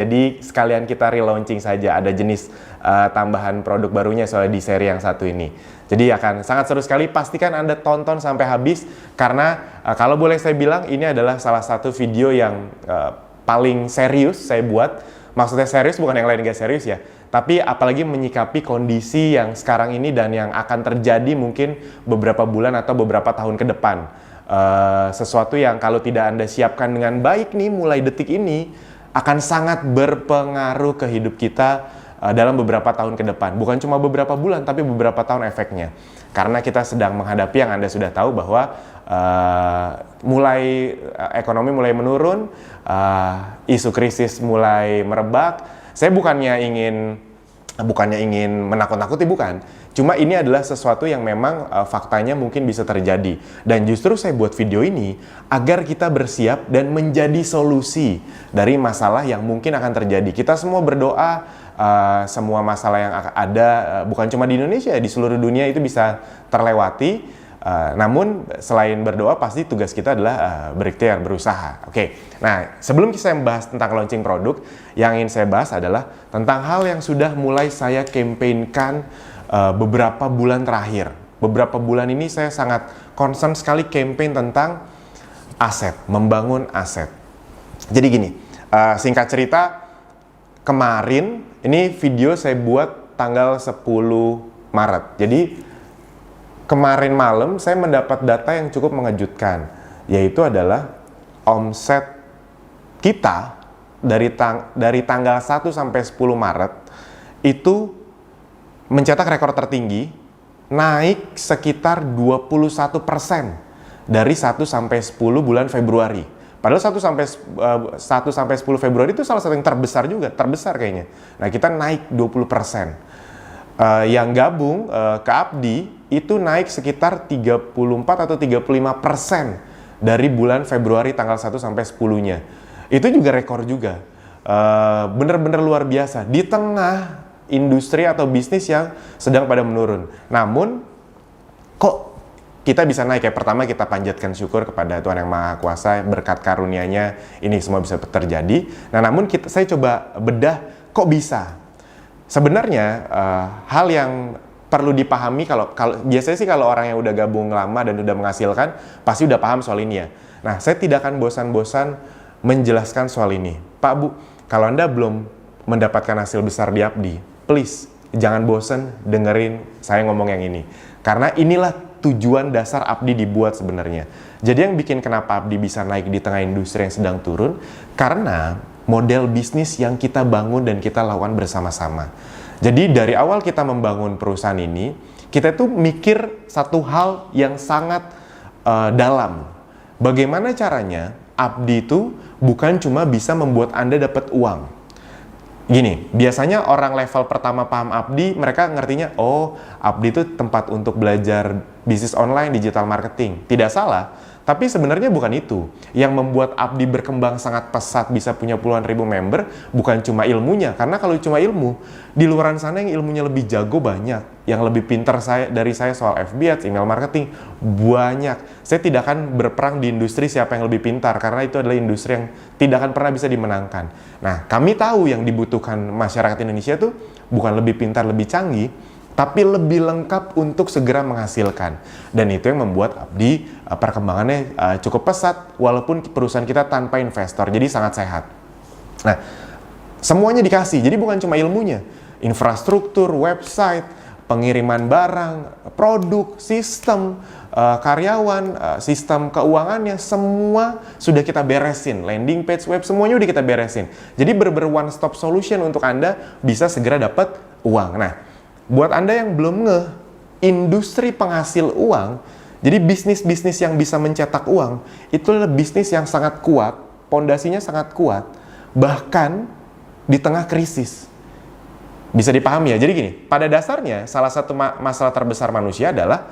Jadi sekalian kita relaunching saja, ada jenis tambahan produk barunya soalnya di seri yang satu ini. Jadi akan sangat seru sekali, pastikan Anda tonton sampai habis karena kalau boleh saya bilang ini adalah salah satu video yang paling serius saya buat. Maksudnya serius bukan yang lain gak serius ya, tapi apalagi menyikapi kondisi yang sekarang ini dan yang akan terjadi mungkin beberapa bulan atau beberapa tahun ke depan. Sesuatu yang kalau tidak Anda siapkan dengan baik nih mulai detik ini, akan sangat berpengaruh ke hidup kita dalam beberapa tahun ke depan. Bukan cuma beberapa bulan, tapi beberapa tahun efeknya. Karena kita sedang menghadapi yang Anda sudah tahu bahwa ekonomi mulai menurun, isu krisis mulai merebak. Saya bukannya ingin menakut-nakuti, bukan. Cuma ini adalah sesuatu yang memang faktanya mungkin bisa terjadi. Dan justru saya buat video ini agar kita bersiap dan menjadi solusi dari masalah yang mungkin akan terjadi. Kita semua berdoa semua masalah yang ada bukan cuma di Indonesia, di seluruh dunia itu bisa terlewati. Namun selain berdoa pasti tugas kita adalah berikhtiar, berusaha. Oke. Nah, sebelum saya membahas tentang launching produk, yang ingin saya bahas adalah tentang hal yang sudah mulai saya campaignkan beberapa bulan terakhir. Beberapa bulan ini saya sangat concern sekali campaign tentang aset, membangun aset. Jadi gini, singkat cerita, kemarin ini video saya buat tanggal 10 Maret. Jadi kemarin malam saya mendapat data yang cukup mengejutkan, yaitu adalah omset kita dari tanggal 1 sampai 10 Maret itu mencetak rekor tertinggi, naik sekitar 21% dari 1 sampai 10 bulan Februari. Padahal 1 sampai 10 Februari itu salah satu yang terbesar kayaknya. Nah, kita naik 20%. Yang gabung ke Abdi itu naik sekitar 34 atau 35% dari bulan Februari tanggal 1 sampai 10-nya. Itu juga rekor juga. Bener-bener luar biasa. Di tengah industri atau bisnis yang sedang pada menurun. Namun, kok kita bisa naik ya? Pertama kita panjatkan syukur kepada Tuhan Yang Maha Kuasa, berkat karunia-Nya ini semua bisa terjadi. Nah, namun saya coba bedah, kok bisa? Sebenarnya hal yang perlu dipahami kalau biasanya sih kalau orang yang udah gabung lama dan udah menghasilkan pasti udah paham soal ini ya. Nah, saya tidak akan bosan-bosan menjelaskan soal ini. Pak Bu, kalau Anda belum mendapatkan hasil besar di Abdi, please jangan bosan dengerin saya ngomong yang ini. Karena inilah tujuan dasar Abdi dibuat sebenarnya. Jadi yang bikin kenapa Abdi bisa naik di tengah industri yang sedang turun, karena model bisnis yang kita bangun dan kita lakukan bersama-sama. Jadi dari awal kita membangun perusahaan ini, kita tuh mikir satu hal yang sangat dalam. Bagaimana caranya Abdi itu bukan cuma bisa membuat Anda dapat uang. Gini, biasanya orang level pertama paham Abdi, mereka ngertinya, oh, Abdi itu tempat untuk belajar bisnis online, digital marketing. Tidak salah, tapi sebenarnya bukan itu. Yang membuat Abdi berkembang sangat pesat, bisa punya puluhan ribu member, bukan cuma ilmunya. Karena kalau cuma ilmu, di luaran sana yang ilmunya lebih jago banyak. Yang lebih pintar dari saya soal FB Ads, email marketing, banyak. Saya tidak akan berperang di industri siapa yang lebih pintar, karena itu adalah industri yang tidak akan pernah bisa dimenangkan. Nah, kami tahu yang dibutuhkan masyarakat Indonesia tuh bukan lebih pintar, lebih canggih, tapi lebih lengkap untuk segera menghasilkan. Dan itu yang membuat Abdi perkembangannya cukup pesat, walaupun perusahaan kita tanpa investor, jadi sangat sehat. Nah, semuanya dikasih, jadi bukan cuma ilmunya, infrastruktur, website, pengiriman barang, produk, sistem, karyawan, sistem keuangannya, semua sudah kita beresin. Landing page, web, semuanya udah kita beresin. Jadi bener-bener one stop solution untuk Anda bisa segera dapat uang. Nah, buat Anda yang belum industri penghasil uang, jadi bisnis-bisnis yang bisa mencetak uang, itu adalah bisnis yang sangat kuat, pondasinya sangat kuat, bahkan di tengah krisis. Bisa dipahami ya. Jadi gini, pada dasarnya salah satu masalah terbesar manusia adalah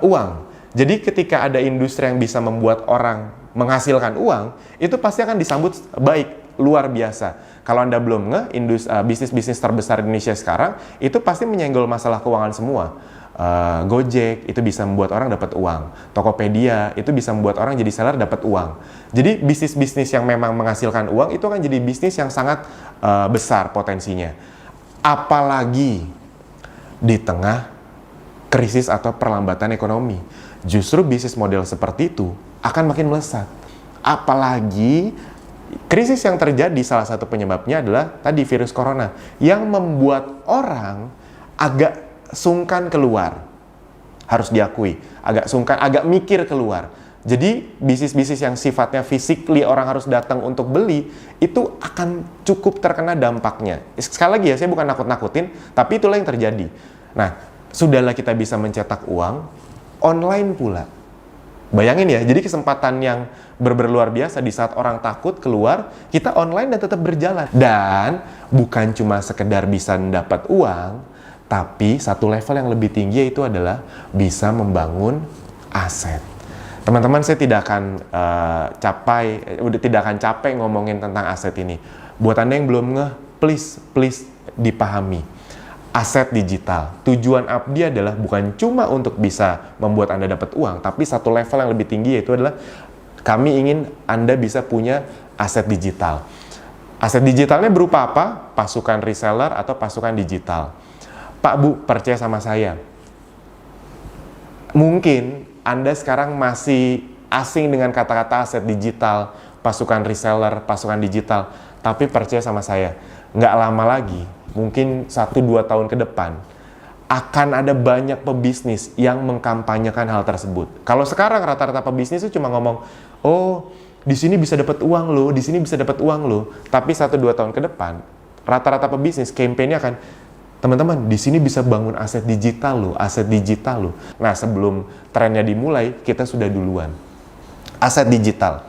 uang. Jadi ketika ada industri yang bisa membuat orang menghasilkan uang, itu pasti akan disambut baik. luar biasa. Kalau Anda belum bisnis-bisnis terbesar di Indonesia sekarang, itu pasti menyenggol masalah keuangan semua. Gojek itu bisa membuat orang dapat uang, Tokopedia itu bisa membuat orang jadi seller dapat uang. Jadi bisnis-bisnis yang memang menghasilkan uang itu akan jadi bisnis yang sangat besar potensinya. Apalagi di tengah krisis atau perlambatan ekonomi, justru bisnis model seperti itu akan makin melesat. Apalagi krisis yang terjadi salah satu penyebabnya adalah tadi virus corona yang membuat orang agak sungkan keluar, harus diakui, agak sungkan, agak mikir keluar. Jadi bisnis-bisnis yang sifatnya physically orang harus datang untuk beli, itu akan cukup terkena dampaknya. Sekali lagi ya, saya bukan nakut-nakutin, tapi itulah yang terjadi. Nah, sudahlah kita bisa mencetak uang, online pula. Bayangin ya, jadi kesempatan yang luar biasa di saat orang takut keluar, kita online dan tetap berjalan. Dan bukan cuma sekedar bisa mendapat uang, tapi satu level yang lebih tinggi yaitu adalah bisa membangun aset. Teman-teman, saya tidak akan capek ngomongin tentang aset ini. Buat Anda yang belum ngeh, please dipahami. Aset digital, tujuan Abdi adalah bukan cuma untuk bisa membuat Anda dapat uang, tapi satu level yang lebih tinggi yaitu adalah kami ingin Anda bisa punya aset digital. Aset digitalnya berupa apa? Pasukan reseller atau pasukan digital. Pak Bu, percaya sama saya. Mungkin Anda sekarang masih asing dengan kata-kata aset digital, pasukan reseller, pasukan digital. Tapi percaya sama saya, nggak lama lagi, mungkin 1-2 tahun ke depan, akan ada banyak pebisnis yang mengkampanyekan hal tersebut. Kalau sekarang rata-rata pebisnis itu cuma ngomong, oh di sini bisa dapat uang loh, di sini bisa dapat uang loh. Tapi 1-2 tahun ke depan, rata-rata pebisnis campaign-nya akan, teman-teman, di sini bisa bangun aset digital loh, aset digital loh. Nah, sebelum trennya dimulai, kita sudah duluan. Aset digital.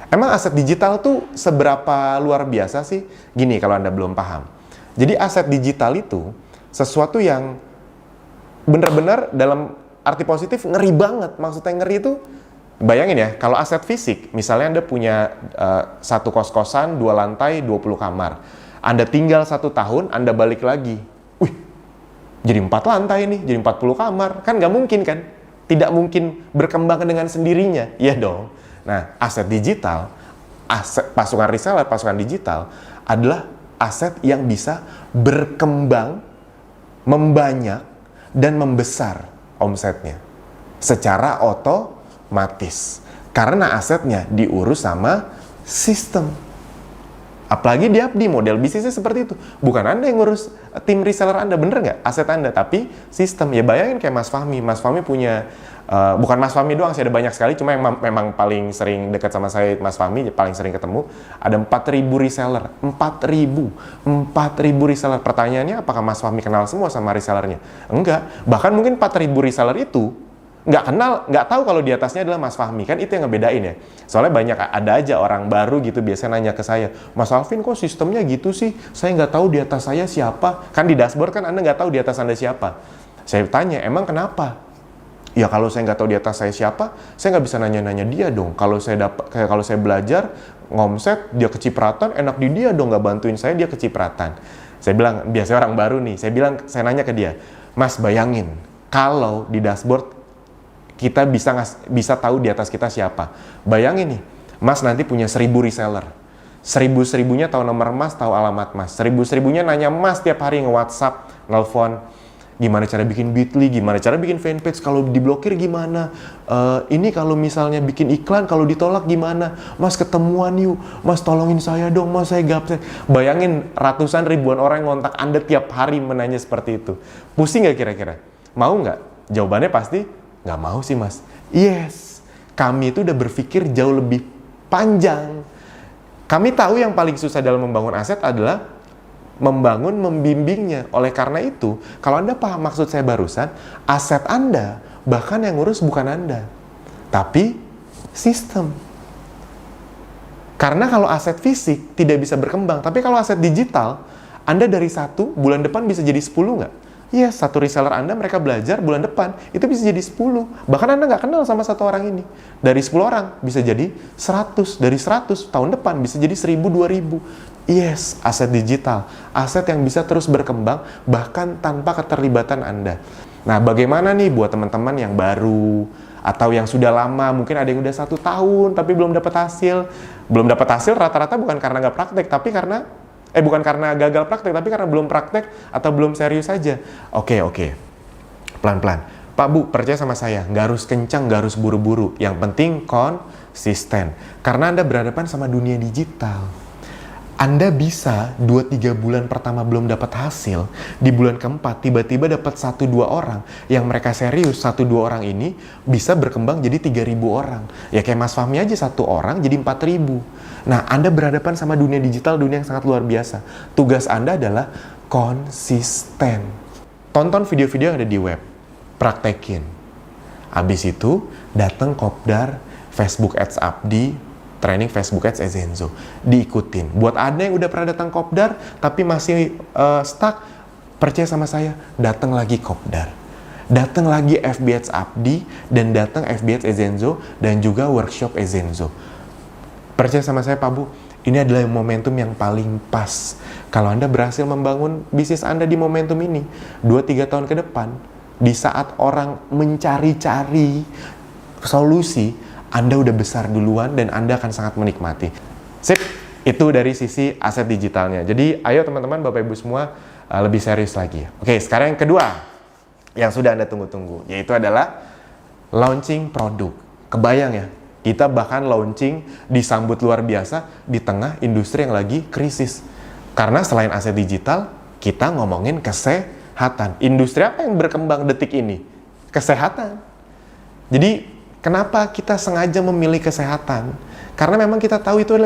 Emang aset digital tuh seberapa luar biasa sih? Gini, kalau Anda belum paham. Jadi aset digital itu sesuatu yang benar-benar dalam arti positif ngeri banget. Maksudnya ngeri itu, bayangin ya, kalau aset fisik, misalnya Anda punya satu kos-kosan, 2 lantai, 20 kamar. Anda tinggal 1 tahun, Anda balik lagi. Wih, jadi 4 lantai nih, jadi 40 kamar. Kan nggak mungkin kan? Tidak mungkin berkembang dengan sendirinya. Iya dong. Nah, aset digital, aset pasukan reseller, pasukan digital adalah aset yang bisa berkembang, membanyak, dan membesar omsetnya secara otomatis. Karena asetnya diurus sama sistem. Apalagi di Abdi, model bisnisnya seperti itu. Bukan Anda yang ngurus tim reseller Anda, bener nggak? Aset Anda, tapi sistem. Ya bayangin kayak Mas Fahmi. Mas Fahmi punya, bukan Mas Fahmi doang sih, ada banyak sekali. Cuma yang memang paling sering dekat sama saya, Mas Fahmi, paling sering ketemu. Ada 4.000 reseller. 4.000 reseller. Pertanyaannya, apakah Mas Fahmi kenal semua sama resellernya? Enggak. Bahkan mungkin 4.000 reseller itu nggak kenal, nggak tahu kalau di atasnya adalah Mas Fahmi. Kan itu yang ngebedain ya. Soalnya banyak, ada aja orang baru gitu biasanya nanya ke saya, Mas Alvin kok sistemnya gitu sih? Saya nggak tahu di atas saya siapa. Kan di dashboard kan Anda nggak tahu di atas Anda siapa. Saya tanya, emang kenapa? Ya kalau saya nggak tahu di atas saya siapa, saya nggak bisa nanya-nanya dia dong. Kalau saya belajar ngomset, dia kecipratan, enak di dia dong, nggak bantuin saya, dia kecipratan. Saya bilang, biasanya orang baru nih, saya nanya ke dia, Mas bayangin, kalau di dashboard kita bisa tahu di atas kita siapa. Bayangin nih, Mas nanti punya 1.000 reseller. 1.000-1.000-nya tahu nomor Mas, tahu alamat Mas. 1.000-1.000-nya nanya Mas tiap hari nge-WhatsApp, nelfon. Gimana cara bikin Bitly, gimana cara bikin fanpage, kalau diblokir gimana. Ini kalau misalnya bikin iklan, kalau ditolak gimana. Mas ketemuan yuk, Mas tolongin saya dong, Mas saya gaptek. Bayangin ratusan ribuan orang yang ngontak Anda tiap hari menanya seperti itu. Pusing nggak kira-kira? Mau nggak? Jawabannya pasti nggak mau sih Mas. Yes, kami itu udah berpikir jauh lebih panjang. Kami tahu yang paling susah dalam membangun aset adalah membimbingnya. Oleh karena itu, kalau Anda paham maksud saya barusan, aset Anda, bahkan yang ngurus bukan Anda, tapi sistem. Karena kalau aset fisik tidak bisa berkembang, tapi kalau aset digital, Anda dari 1, bulan depan bisa jadi 10 nggak? Yes, satu reseller Anda mereka belajar bulan depan, itu bisa jadi 10. Bahkan Anda nggak kenal sama satu orang ini. Dari 10 orang bisa jadi 100. Dari 100 tahun depan bisa jadi 1000, 2000. Yes, aset digital. Aset yang bisa terus berkembang bahkan tanpa keterlibatan Anda. Nah, bagaimana nih buat teman-teman yang baru atau yang sudah lama, mungkin ada yang udah 1 tahun tapi belum dapat hasil. Belum dapat hasil rata-rata bukan karena nggak praktek, tapi karena bukan karena gagal praktek, tapi karena belum praktek atau belum serius saja. Oke. Pelan-pelan. Pak Bu, percaya sama saya, nggak harus kencang, nggak harus buru-buru. Yang penting konsisten. Karena Anda berhadapan sama dunia digital. Anda bisa 2-3 bulan pertama belum dapat hasil, di bulan keempat tiba-tiba dapat 1-2 orang yang mereka serius. 1-2 orang ini bisa berkembang jadi 3.000 orang. Ya kayak Mas Fahmi aja, 1 orang jadi 4.000. Nah, Anda berhadapan sama dunia digital, dunia yang sangat luar biasa. Tugas Anda adalah konsisten. Tonton video-video yang ada di web, praktekin. Habis itu datang kopdar Facebook Ads Abdi, training Facebook Ads Ezenzo, diikutin. Buat Anda yang udah pernah datang kopdar tapi masih stuck, percaya sama saya, datang lagi kopdar, datang lagi FB Ads Abdi, dan datang FB Ads Ezenzo, dan juga workshop Ezenzo. Percaya sama saya Pak Bu, ini adalah momentum yang paling pas. Kalau Anda berhasil membangun bisnis Anda di momentum ini, 2-3 tahun ke depan, di saat orang mencari-cari solusi, Anda udah besar duluan dan Anda akan sangat menikmati. Sip, itu dari sisi aset digitalnya. Jadi ayo teman-teman, Bapak Ibu semua lebih serius lagi. Oke, sekarang yang kedua yang sudah Anda tunggu-tunggu, yaitu adalah launching produk. Kebayang ya, kita bahkan launching disambut luar biasa di tengah industri yang lagi krisis. Karena selain aset digital, kita ngomongin kesehatan. Industri apa yang berkembang detik ini? Kesehatan. Jadi kenapa kita sengaja memilih kesehatan? Karena memang kita tahu itu adalah